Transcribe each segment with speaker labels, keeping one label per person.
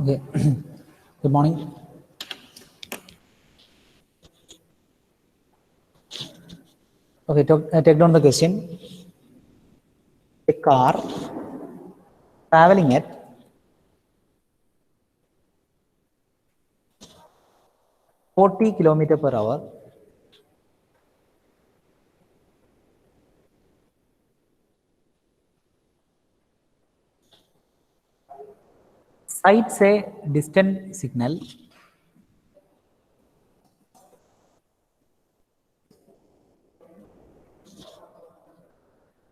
Speaker 1: Okay. Good morning. Okay, take down the question. A car traveling at 40 km per hour sights a distant signal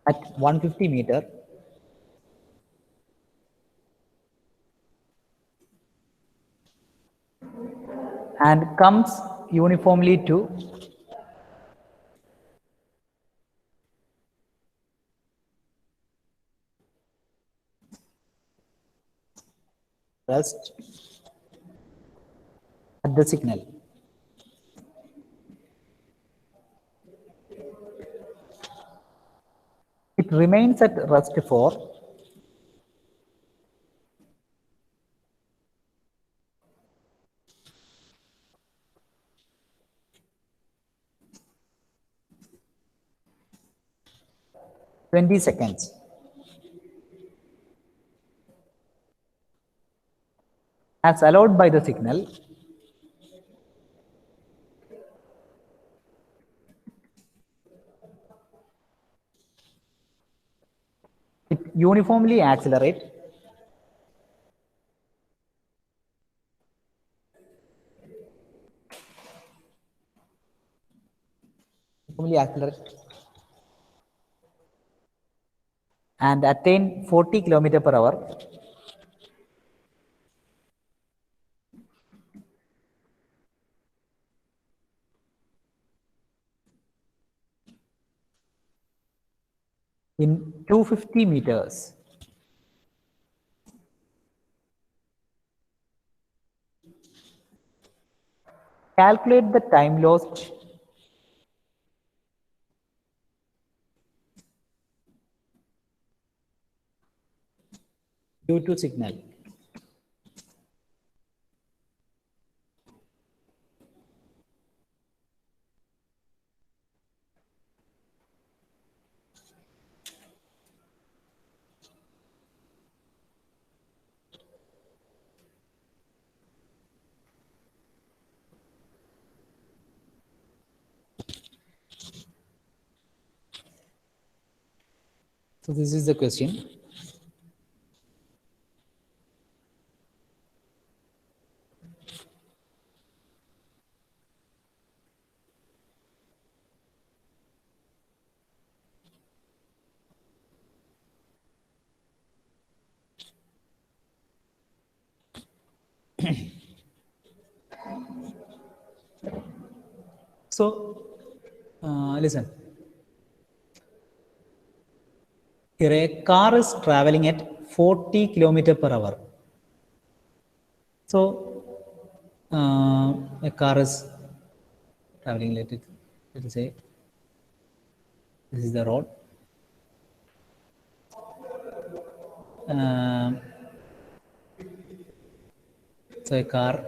Speaker 1: at 150 meter and comes uniformly to rest at the signal. It remains at rest for 20 seconds. As allowed by the signal, it uniformly accelerates and attain 40 km per hour in 250 meters. Calculate the time lost due to signal. So this is the question. So listen. Here a car is traveling at 40 km per hour. So a car is traveling, let us say this is the road. So a car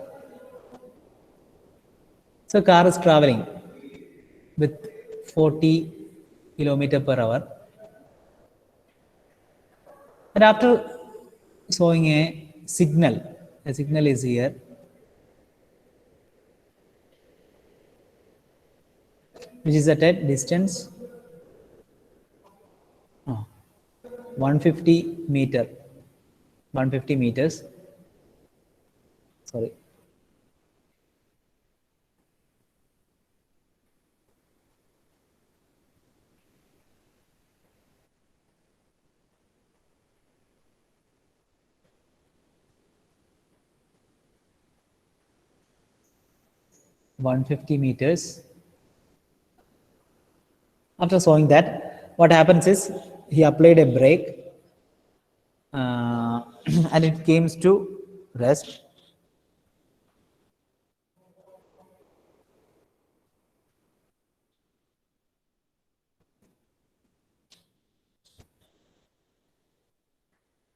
Speaker 1: is traveling with 40 km per hour. And after showing a signal is here, which is at a distance 150 meter, 150 meters. Sorry. 150 meters. After showing that, what happens is he applied a brake and it came to rest.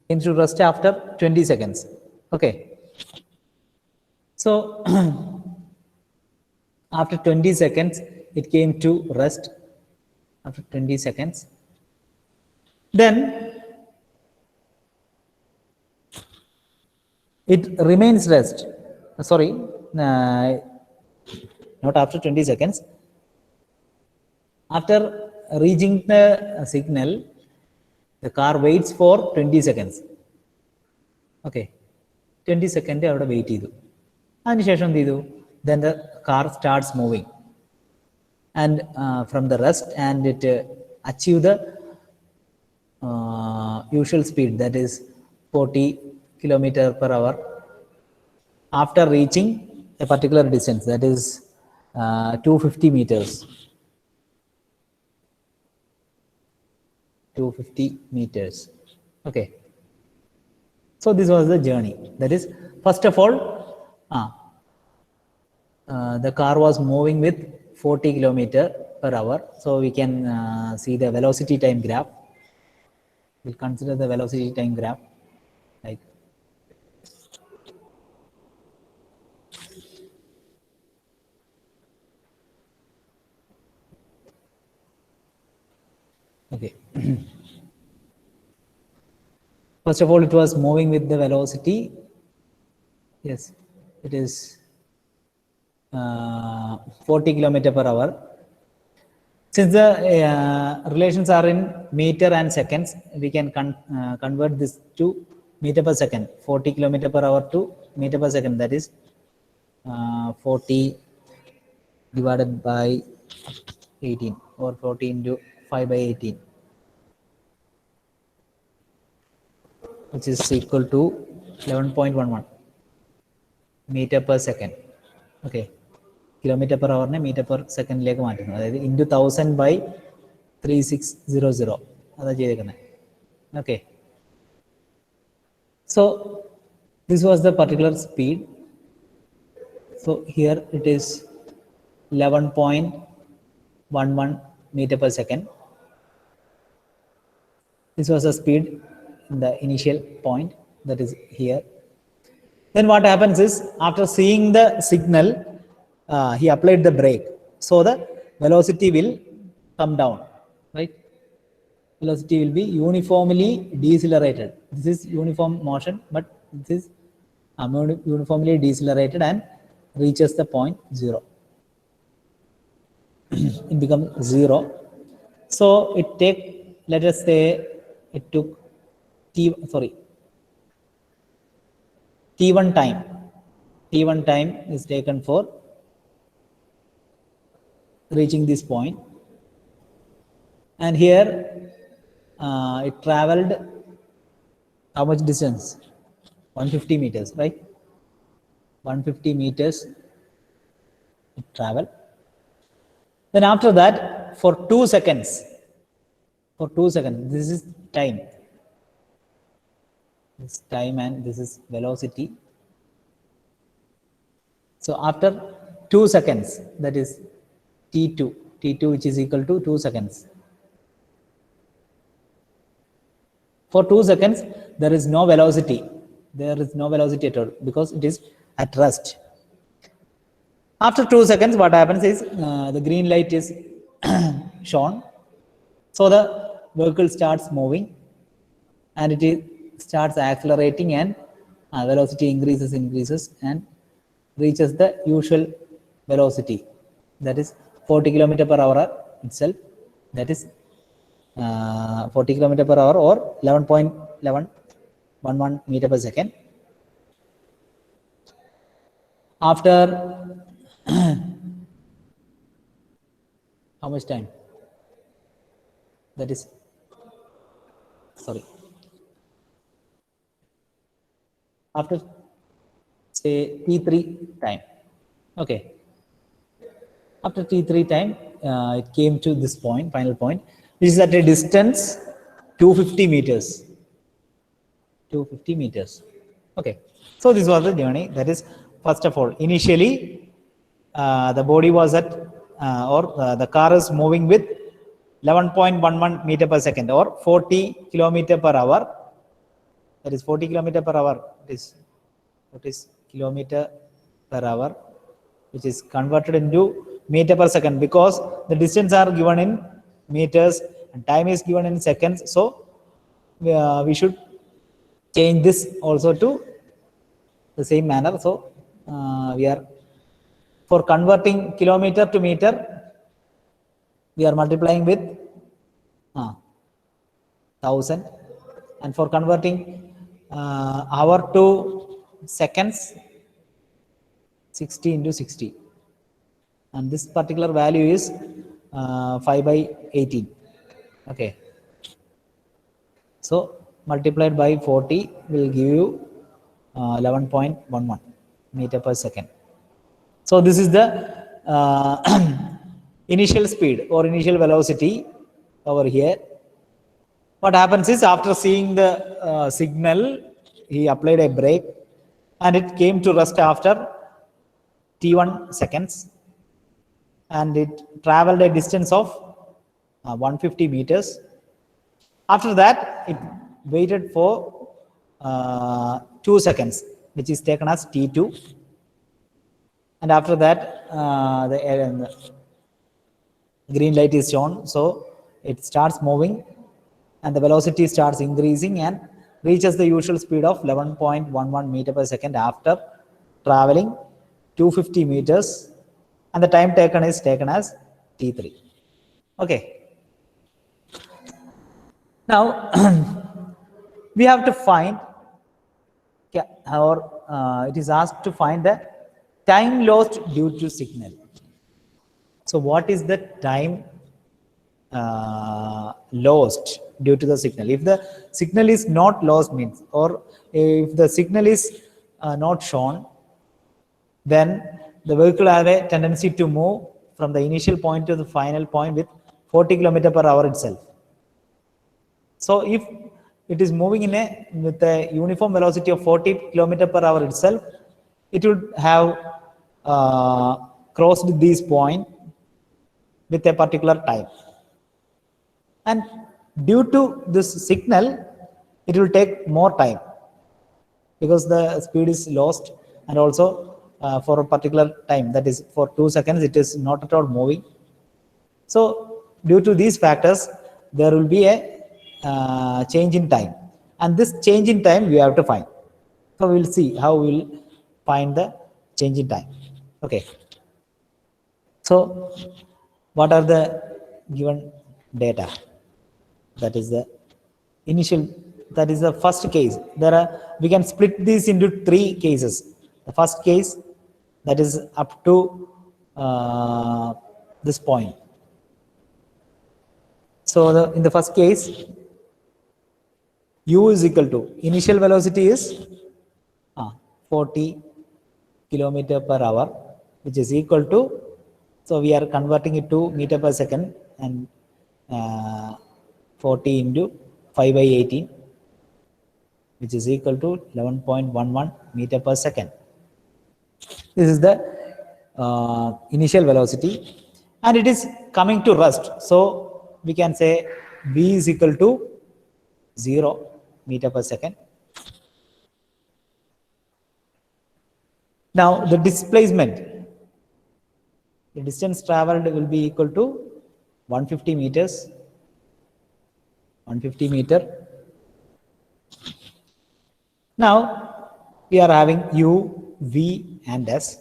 Speaker 1: Came to rest after 20 seconds. Okay. So after 20 seconds, it came to rest after 20 seconds. Then it remains rest. Sorry, not after 20 seconds. After reaching the signal, the car waits for 20 seconds. Okay. 20 seconds അവിടെ wait ചെയ്തു. അതിനുശേഷം എന്ത് ചെയ്തു? Then the car starts moving. And from the rest, and it achieve the usual speed, that is 40 kilometer per hour after reaching a particular distance, that is 250 meters. 250 meters. Okay. So this was the journey. That is, first of all, the car was moving with 40 kilometer per hour. So we can see the velocity time graph. We'll consider the velocity time graph. Like, okay. First of all, it was moving with the velocity. Yes, it is 40 kilometer per hour. Since the relations are in meter and seconds, we can convert this to meter per second. 40 kilometer per hour to meter per second, that is 40 divided by 18, or 40 into 5 by 18, which is equal to 11.11 meter per second. Okay. Kilometer per hour ne meter per second ലേക്ക് മാറ്റുന്നു. അതായത് into 1000 by 3600 അതാ ചെയ്തേക്കുന്നത്. Okay. So this was the particular speed. So here it is 11.11 meter per second. This was the speed in the initial point, that is here. Then what happens is, after seeing the signal, he applied the brake. So the velocity will come down, right? Velocity will be uniformly decelerated. This is uniform motion, but this is uniformly decelerated and reaches the point 0. It becomes 0. So it take, let us say it took T1 time. T1 time is taken for reaching this point. And here it traveled how much distance? 150 meters, right? 150 meters it traveled. Then after that, for 2 seconds, this is time. This time and this is velocity. So after 2 seconds, that is T2, which is equal to 2 seconds. For 2 seconds, there is no velocity. There is no velocity at all, because it is at rest. After 2 seconds, what happens is the green light is shown. So the vehicle starts moving, and it starts accelerating, and velocity increases and reaches the usual velocity, that is 40 kilometer per hour itself. That is 40 kilometer per hour, or 11.11 meter per second. After how much time? That is, sorry, after say T3 time. Okay. After t3 time, it came to this point, final point, which is at a distance 250 meters. 250 meters. Okay. So this was the journey. That is, first of all, initially the body was at, the car is moving with 11.11 meter per second or 40 kilometer per hour. That is 40 kilometer per hour. What is kilometer per hour, which is converted into meter per second, because the distance are given in meters and time is given in seconds. So we should change this also to the same manner. So we are, for converting kilometer to meter, we are multiplying with 1000, and for converting hour to seconds, 60 into 60, and this particular value is 5 by 18. Okay, so multiplied by 40 will give you 11.11 meter per second. So this is the initial speed or initial velocity over here. What happens is, after seeing the signal, he applied a brake and it came to rest after t1 seconds, and it traveled a distance of 150 meters. After that, it waited for 2 seconds, which is taken as t2, and after that the green light is shown, so it starts moving and the velocity starts increasing and reaches the usual speed of 11.11 meter per second after traveling 250 meters, and the time taken is taken as t3. Okay. Now we have to find, or it is asked to find the time lost due to signal. So what is the time lost due to the signal? If the signal is not lost, means, or if the signal is not shown, then the vehicle have a tendency to move from the initial point to the final point with 40 km per hour itself. So if it is moving with a uniform velocity of 40 km per hour itself, it would have crossed this point with a particular time. And due to this signal, it will take more time because the speed is lost, and also for a particular time, that is for 2 seconds, it is not at all moving. So due to these factors, there will be a change in time, and this change in time we have to find. So we will see how we will find the change in time. Okay. So what are the given data? That is the initial, that is the first case. We can split this into 3 cases. The first case, that is up to this point. So in the first case, u is equal to, initial velocity is 40 kilometer per hour, which is equal to, so we are converting it to meter per second, and 40 into 5 by 18, which is equal to 11.11 meter per second. This is the initial velocity, and it is coming to rest. So we can say v is equal to 0 meter per second. Now the displacement, the distance traveled will be equal to 150 meters. 150 meter. Now we are having u, v, and s,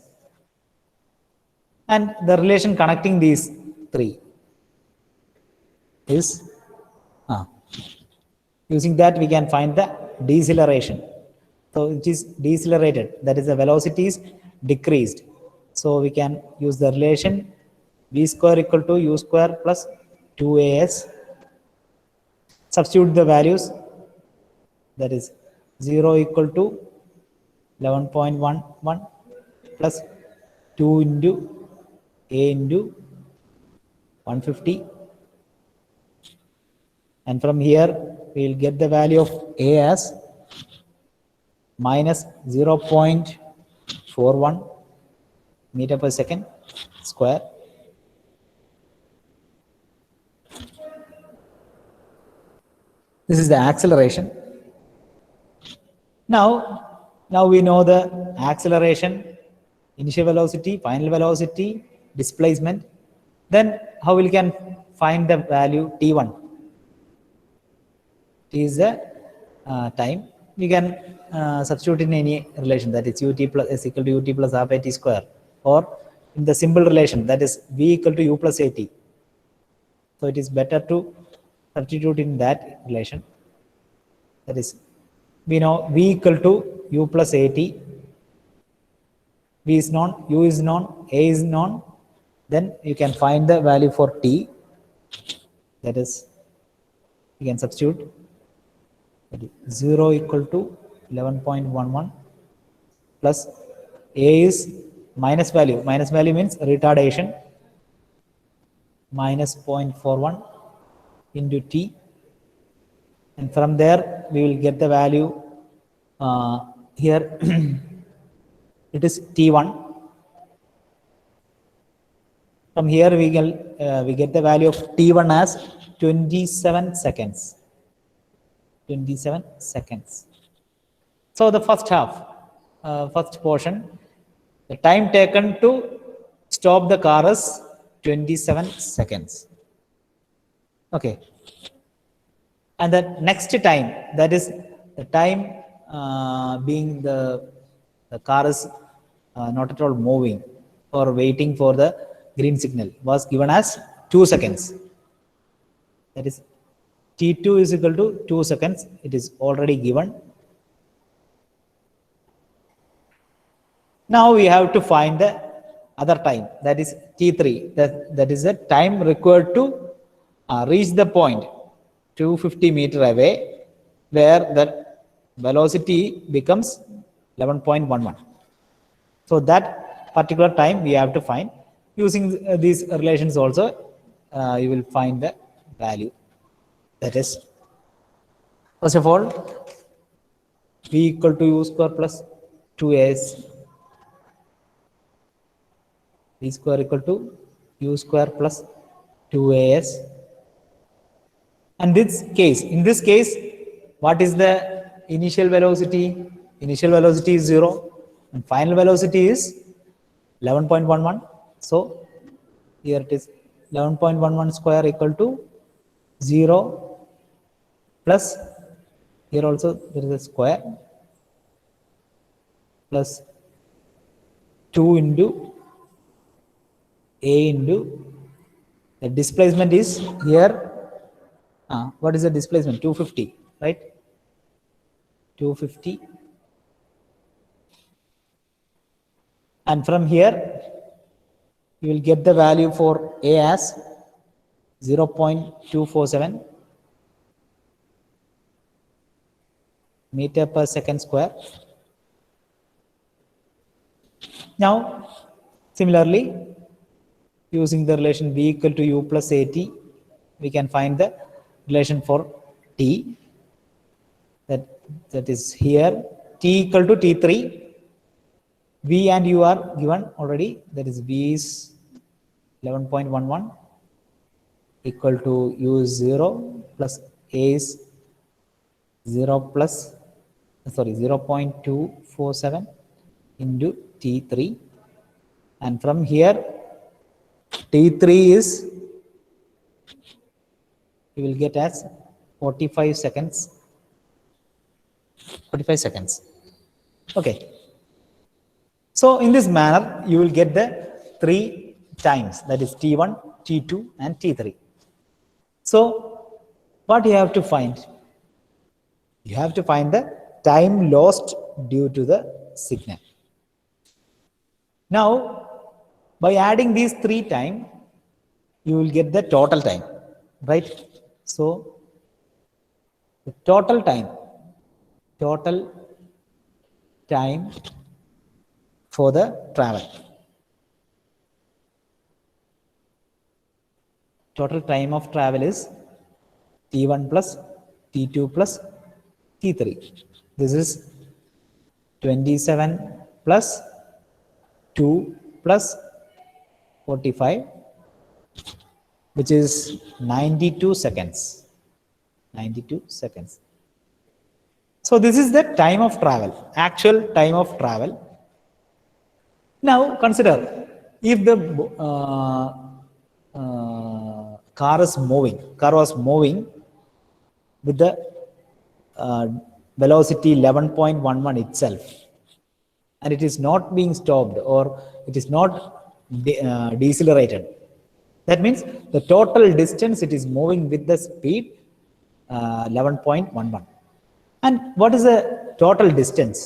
Speaker 1: and the relation connecting these 3 is using that we can find the deceleration. So it is decelerated, that is the velocity is decreased. So we can use the relation v square equal to u square plus 2as. Substitute the values, that is 0 equal to 11.11 plus 2 into A into 150. And from here, we will get the value of A as minus 0.41 meter per second square. This is the acceleration. Now we know the acceleration, initial velocity, final velocity, displacement. Then how we can find the value T1? T is the time. We can substitute in any relation, that is ut plus is equal to ut plus half at square, or in the simple relation, that is v equal to u plus at. So it is better to substitute in that relation. That is, we know v equal to u plus at. V is known, u is known, a is known. Then you can find the value for t. That is, you can substitute. That is 0 equal to 11.11 plus a is minus value. Minus value means retardation. Minus 0.41 into t. And from there, we will get the value here. It is T1. From here, we get the value of T1 as 27 seconds. 27 seconds. So the first half, first portion, the time taken to stop the car is 27 seconds. Okay. And the next time, that is the time being the car is not at all moving or waiting for the green signal, was given as 2 seconds. That is, T2 is equal to 2 seconds. It is already given. Now we have to find the other time, that is T3. That is the time required to reach the point 250 meter away, where the velocity becomes 11.11. So that particular time we have to find. Using these relations also, you will find the value. That is, first of all, v equal to u square plus 2as. V square equal to u square plus 2as. And in this case, what is the initial velocity? Initial velocity is 0 and final velocity is 11.11. So here it is 11.11 square equal to 0 plus, here also there is a square, plus 2 into a into the displacement is here. What is the displacement? 250, right? 250. And from here, you will get the value for a as 0.247 meter per second square. Now, similarly, using the relation v equal to u plus at, we can find the relation for t. That is here, t equal to t3. V and u are given already. That is, v is 11.11 equal to u is 0 plus a is 0.247 into t3. And from here, t3 is, you will get as 45 seconds. 45 seconds. Okay. So in this manner, you will get the 3 times, that is T1, T2 and T3. So what you have to find? You have to find the time lost due to the signal. Now, by adding these 3 times, you will get the total time, right? So the total time for the travel. total time of travel is t1 plus t2 plus t3. This is 27 plus 2 plus 45, which is 92 seconds. 92 seconds. So this is the time of travel, actual time of travel. Now consider, if the car was moving with the velocity 11.11 itself, and it is not being stopped, or it is not decelerated. That means the total distance it is moving with the speed 11.11. And what is the total distance?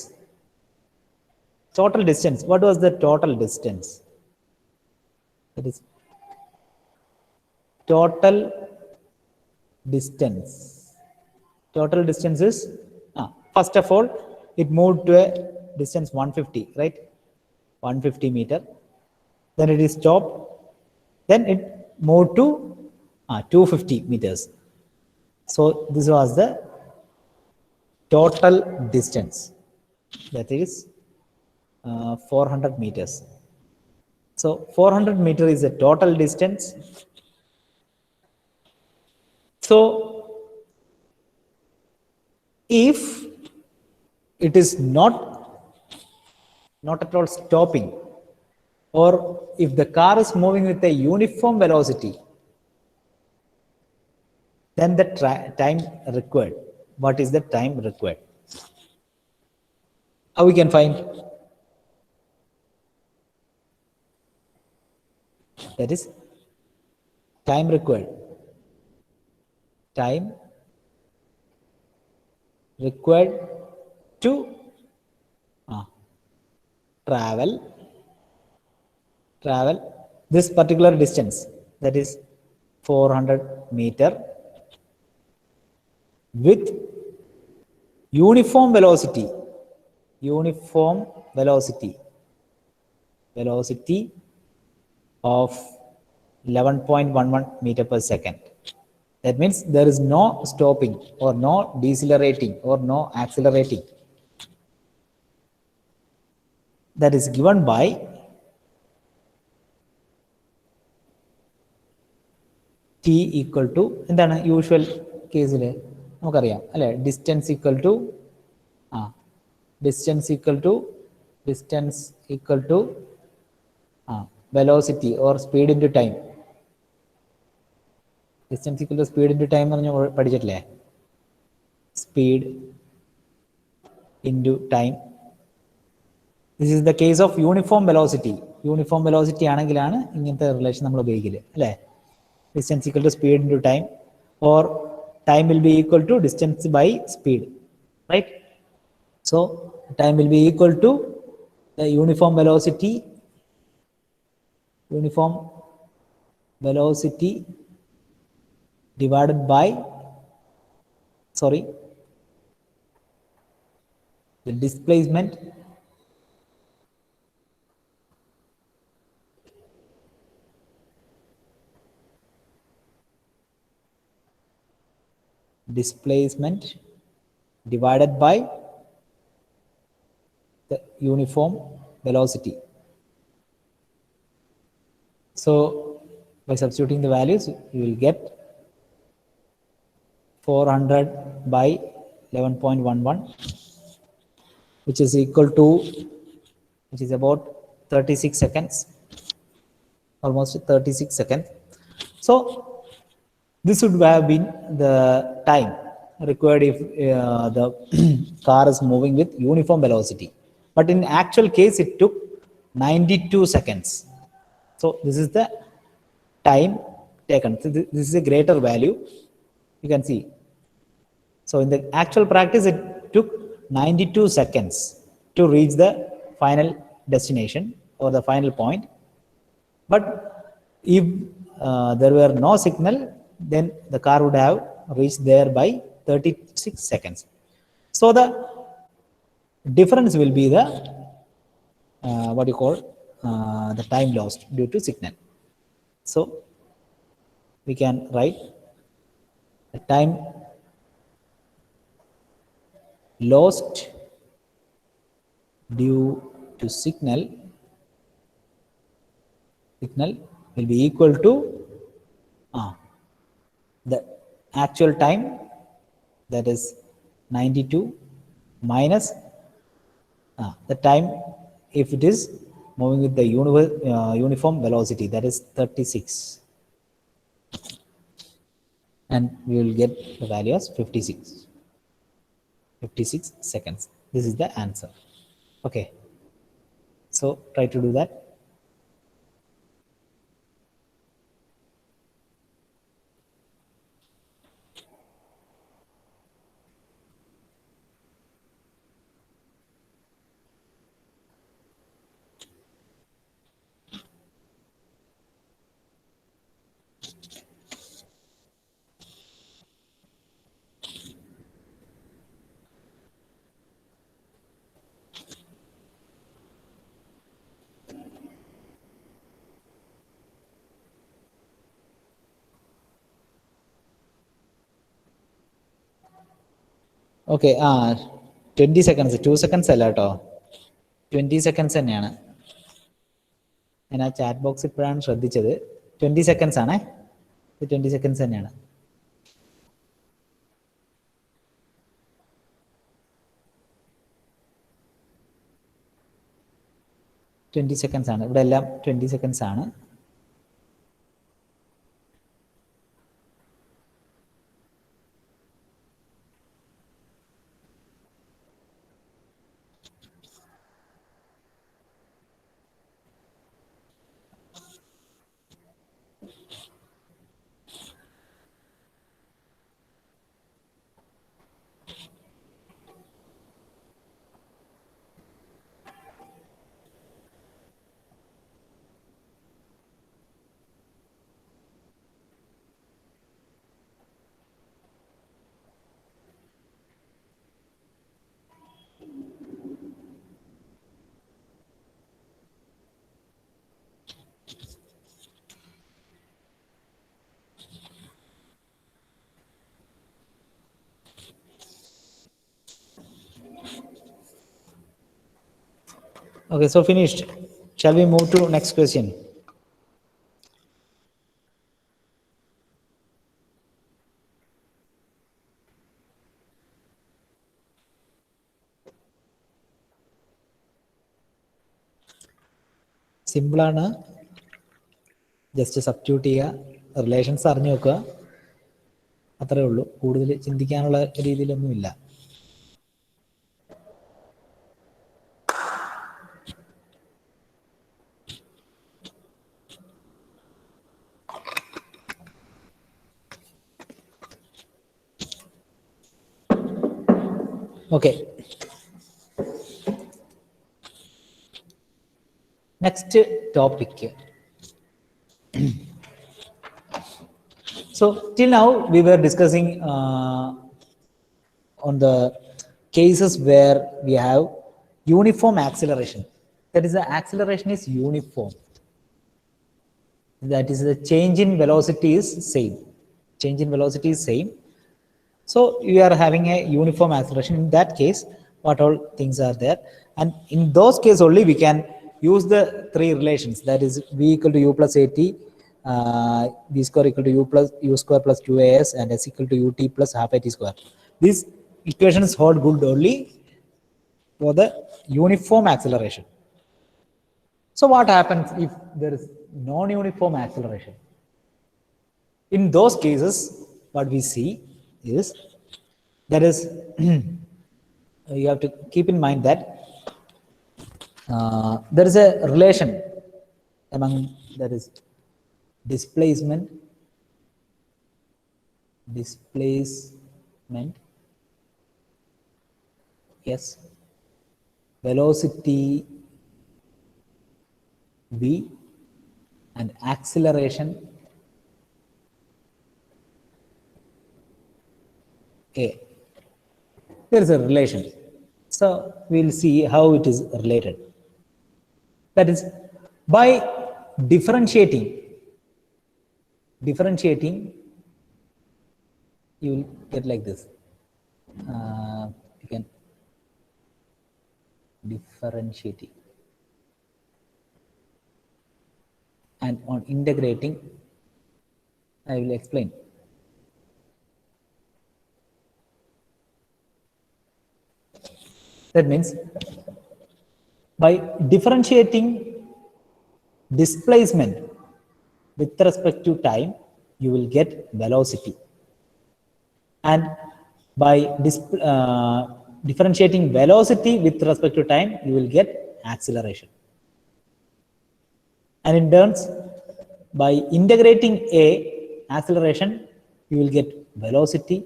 Speaker 1: Total distance. What was the total distance? That is total distance. Total distance is, first of all, it moved to a distance 150, right? 150 meter. Then it is stopped. Then it moved to 250 meters. So this was the total distance. That is 400 meters. So 400 meter is the total distance. So if it is not at all stopping, or if the car is moving with a uniform velocity, then the time required. What is the time required? How we can find? That is time required. Time required to travel this particular distance, that is 400 meter, with uniform velocity of 11.11 meter per second. That means there is no stopping, or no decelerating, or no accelerating. That is given by t equal to, എന്താണ് usual കേസിൽ നമുക്കറിയാം അല്ലെ, distance equal to velocity or speed into time. Distance equal to speed into time എന്ന് പറഞ്ഞാൽ പഠിച്ചിട്ടില്ലേ? Speed into time. This is the case of uniform velocity. Uniform velocity ആണെങ്കിലാണ് ഇങ്ങനത്തെ relation നമ്മൾ ഉപയോഗിക്കല് അല്ലേ? Distance equal to speed into time, or time will be equal to distance by speed, right? So time will be equal to the uniform velocity divided by the displacement divided by the uniform velocity. So by substituting the values, you will get 400 by 11.11, which is about 36 seconds, almost 36 seconds. So this would have been the time required if the car is moving with uniform velocity. But in actual case, it took 92 seconds. So this is the time taken. So this is a greater value, you can see. So in the actual practice, it took 92 seconds to reach the final destination or the final point. But if there were no signal, then the car would have reached there by 36 seconds. So the difference will be the the time lost due to signal. So we can write the time lost due to signal will be equal to the actual time, that is 92, minus the time if it is moving with the uniform velocity, that is 36, and we will get the value as 56 seconds. This is the answer. Okay, so try to do that. Okay 20 seconds, 2 seconds അല്ല കേട്ടോ, 20 seconds തന്നെയാണ്. ഞാൻ ആ chat box ഇപ്പോഴാണ് ശ്രദ്ധിച്ചത്. 20 seconds ആണേ, 20 seconds തന്നെയാണ്. $20 ആണ്, ഇവിടെ എല്ലാം 20 seconds ആണ്. Okay, so finished. Shall we move to next question? Simple ആണ്, ജസ്റ്റ് സബ്സ്റ്റിറ്റ്യൂട്ട് ചെയ്യുക, റിലേഷൻസ് അറിഞ്ഞു നോക്കുക, അത്രേ ഉള്ളൂ. കൂടുതൽ ചിന്തിക്കാനുള്ള രീതിയിലൊന്നുമില്ല. Okay. Next topic. So till now we were discussing on the cases where we have uniform acceleration. That is, the acceleration is uniform. That is, the change in velocity is same. Change in velocity is same. So you are having a uniform acceleration. In that case, what all things are there? And in those cases only we can use the three relations. That is, v equal to u plus at, v square equal to u square plus 2as, and s equal to ut plus half at square. These equations hold good only for the uniform acceleration. So what happens if there is non-uniform acceleration? In those cases, what we see is, that is, you have to keep in mind that there is a relation among, that is, displacement, yes, velocity v, and acceleration a. There is a relation. So we'll see how it is related. That is, by differentiating differentiating, you will get like this. You can differentiating, and on integrating, I will explain. That means by differentiating displacement with respect to time, you will get velocity. And by differentiating velocity with respect to time, you will get acceleration. And in turns, by integrating a acceleration, you will get velocity.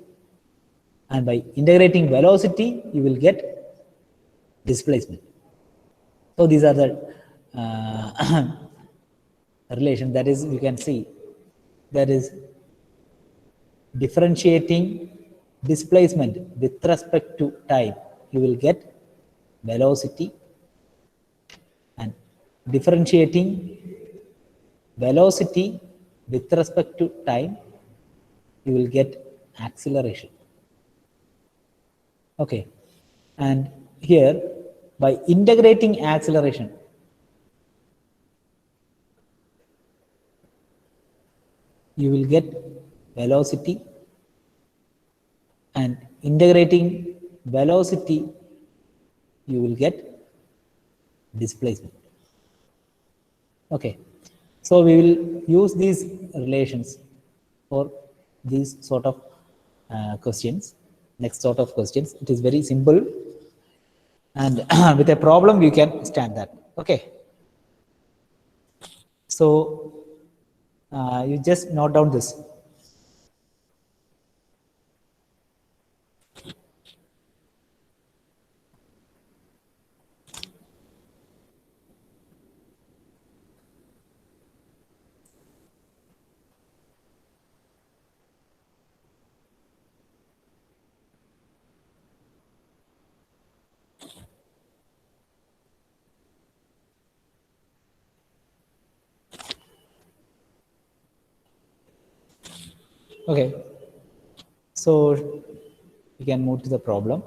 Speaker 1: And by integrating velocity, you will get displacement. So these are the relation, that is, you can see, that is differentiating displacement with respect to time, you will get velocity, and differentiating velocity with respect to time, you will get acceleration. Okay, and here by integrating acceleration, you will get velocity, and integrating velocity, you will get displacement. Okay, so we will use these relations for these sort of questions, next sort of questions. It is very simple, and with a problem you can stand that. Okay, so you just note down this. Okay, so we can move to the problem.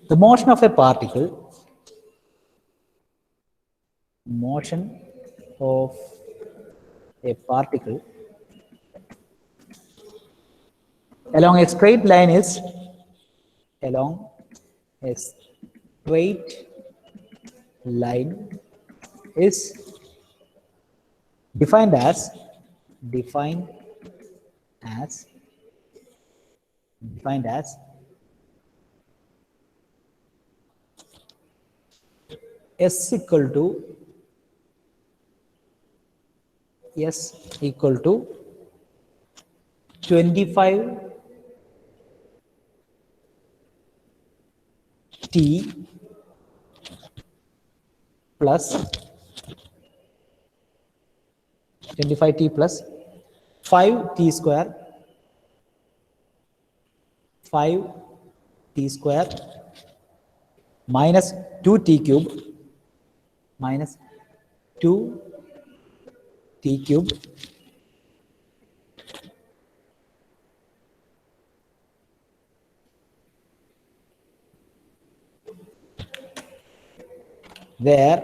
Speaker 1: The motion of a particle, motion of a particle along a straight line is, along a straight line is defined as, defined as s equal to, s equal to 25 t plus 25t plus 5t square, 5t square minus 2t cube, minus 2t cube where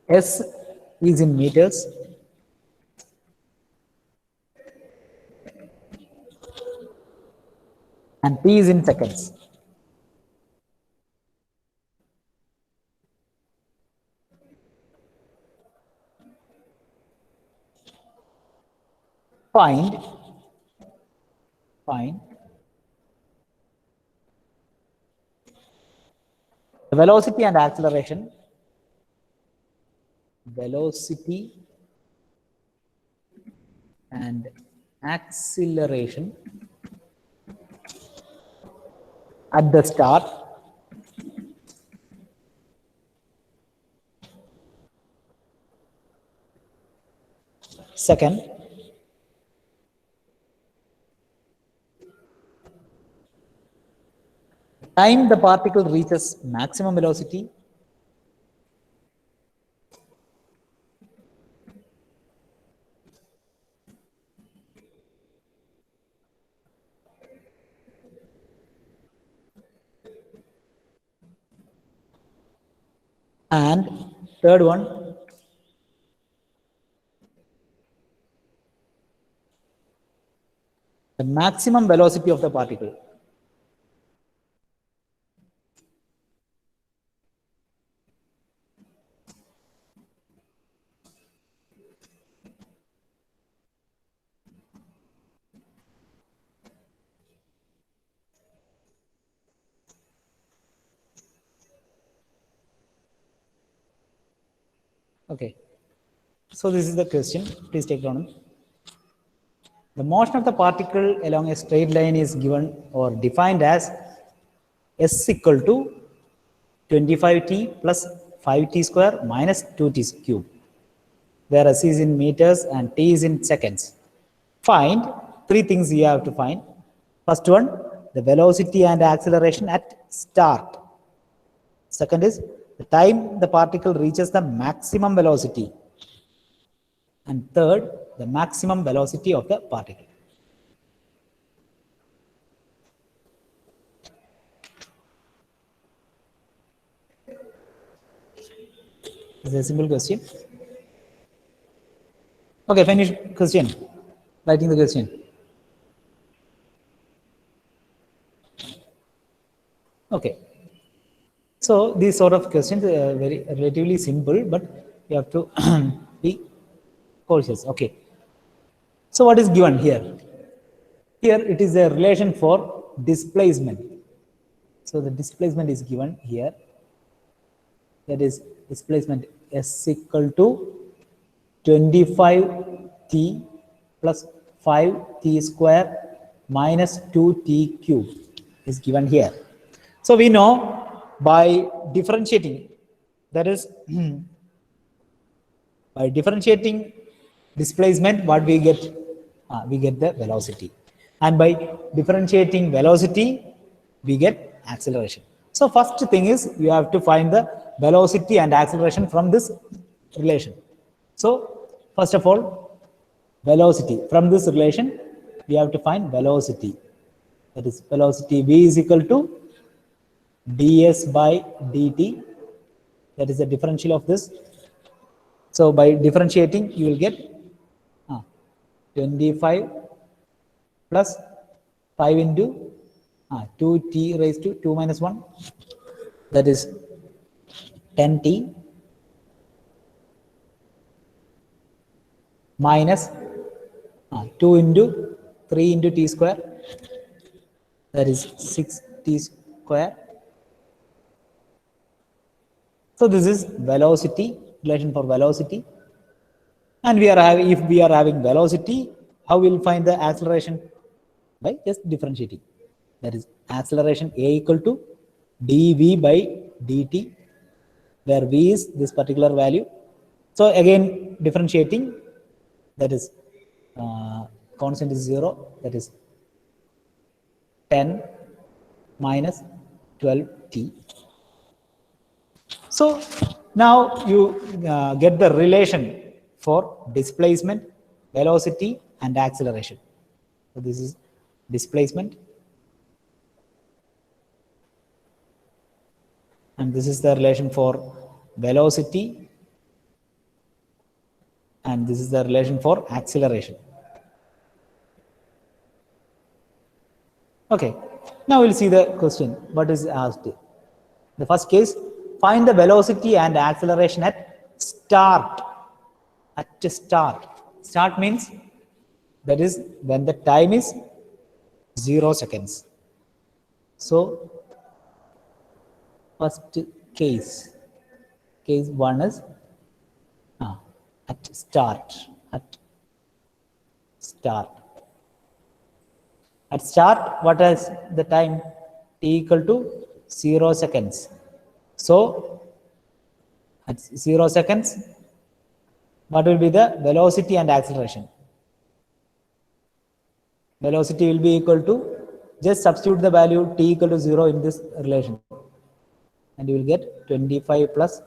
Speaker 1: s is in meters and t is in seconds. Find the velocity and acceleration, velocity and acceleration at the start, second, time the particle reaches maximum velocity, and third one, the maximum velocity of the particle. Okay. So this is the question. Please take down. The motion of the particle along a straight line is given or defined as S equal to 25t plus 5t square minus 2t cube, where S is in meters and t is in seconds. Find three things you have to find. First one, the velocity and acceleration at start. Second is the time the particle reaches the maximum velocity. And third, the maximum velocity of the particle. This is a simple question. Okay, finish question. Writing the question. Okay. So these sort of questions are very relatively simple, but you have to be cautious. Okay. So what is given here? Here it is a relation for displacement. So the displacement is given here. That is displacement S equal to 25t plus 5t square minus 2t cube is given here. So we know by differentiating, that is by differentiating displacement, what we get? We get the velocity. And by differentiating velocity, we get acceleration. So first thing is you have to find the velocity and acceleration from this relation. So first of all, velocity. From this relation, we have to find velocity. That is velocity v is equal to ds by dt. That is the differential of this. So by differentiating, you will get 25 plus 5 into 2t raised to 2 minus 1. That is 10t minus 2 into 3 into t square. That is 6t square. So this is velocity, relation for velocity. And we are having, if we are having velocity, how we will find the acceleration? By just differentiating. That is acceleration A equal to dv by dt, where v is this particular value. So again differentiating, that is constant is 0, that is 10 minus 12t. So now you get the relation for displacement, velocity and acceleration. So this is displacement and this is the relation for velocity and this is the relation for acceleration. Okay, now we'll see the question. What is asked? The first case, find the velocity and acceleration at start. At start. Start means that is when the time is 0 seconds. So first case 1 is at start. At start. At start, what is the time? T equal to 0 seconds. So at 0 seconds, what will be the velocity and acceleration? Velocity will be equal to just substitute the value t equal to 0 in this relation. And you will get 25 plus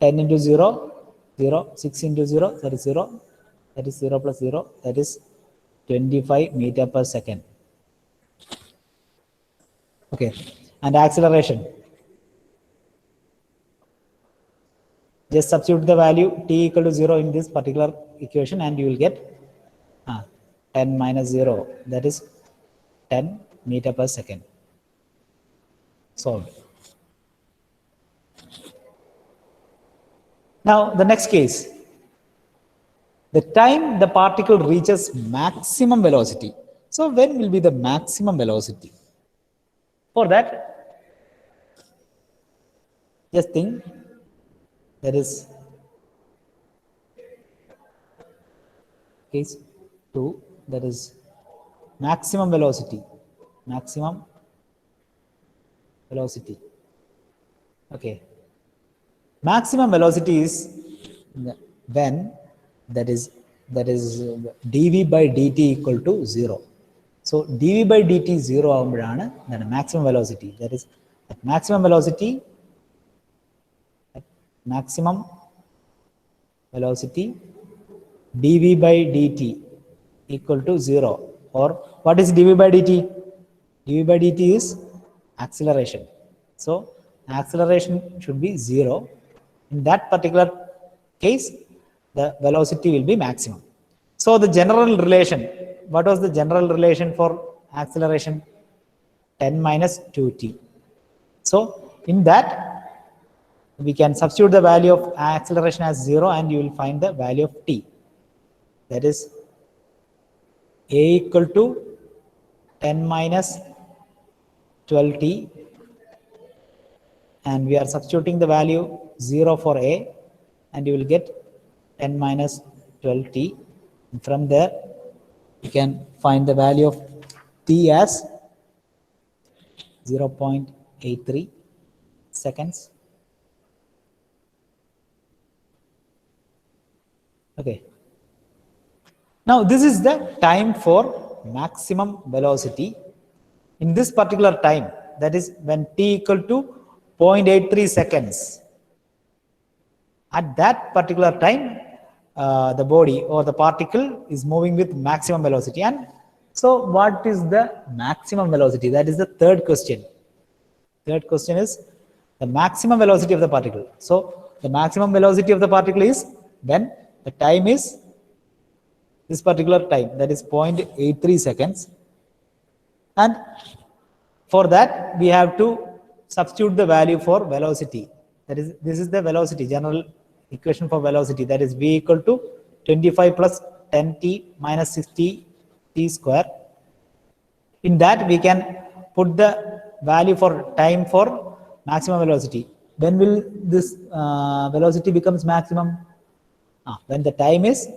Speaker 1: 10 into 0, 0, 6 into 0, that is 0, that is 0 plus 0, that is 25 meter per second. Okay, and acceleration. Just substitute the value t equal to 0 in this particular equation and you will get 10 minus 0, that is 10 meter per second. Solved. Now the next case, the time the particle reaches maximum velocity. So when will be the maximum velocity? For that, just think, that is case 2, that is maximum velocity. Okay, maximum velocity is when that is dv by dt equal to 0. So dv by dt 0 ആകുമ്പോഴാണ് maximum velocity. That is at maximum velocity dv by dt equal to 0. Or what is dv by dt? dv by dt is acceleration. So acceleration should be 0. In that particular case, the velocity will be maximum. So the general relation, what was the general relation for acceleration? 10 minus 2t. So in that, we can substitute the value of acceleration as 0 and you will find the value of t. That is a equal to 10 minus 12t, and we are substituting the value 0 for a and you will get 10 minus 12t. And from there you can find the value of t as 0.83 seconds. Okay, now this is the time for maximum velocity. In this particular time, that is when t equal to 0.83 seconds, at that particular time the body or the particle is moving with maximum velocity. And so what is the maximum velocity? That is the third question. Third question is the maximum velocity of the particle. So the maximum velocity of the particle is when the time is this particular time, that is 0.83 seconds. And for that we have to substitute the value for velocity. That is, this is the velocity, general equation for velocity, that is v equal to 25 plus 10t minus 60 t square. In that we can put the value for time for maximum velocity. When will this velocity becomes maximum? When the time is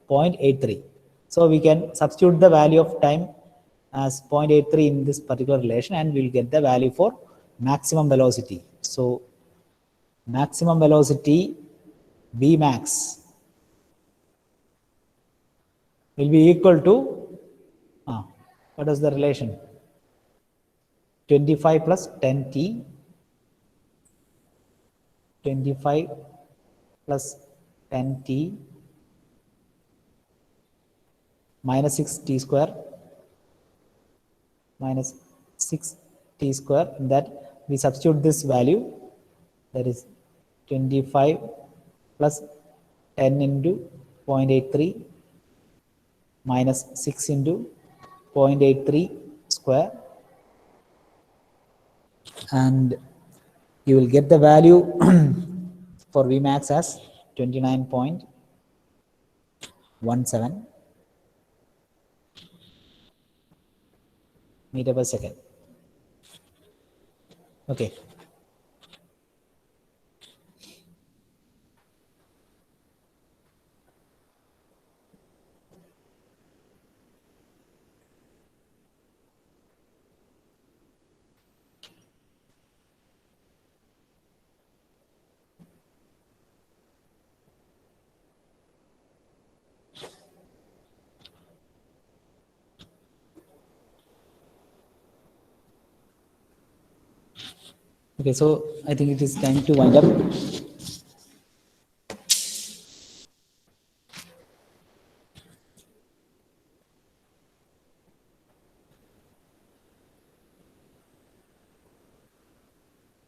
Speaker 1: 0.83. So we can substitute the value of time as 0.83 in this particular relation and we will get the value for maximum velocity. So maximum velocity Vmax will be equal to what is the relation? 25 plus 10t, 25 plus 10t minus 6t square minus 6t square. In that we substitute this value, that is 25 plus 10 into 0.83 minus 6 into 0.83 square, and you will get the value for Vmax as 29.17 meter per second. Okay. Okay, so I think it is time to wind up.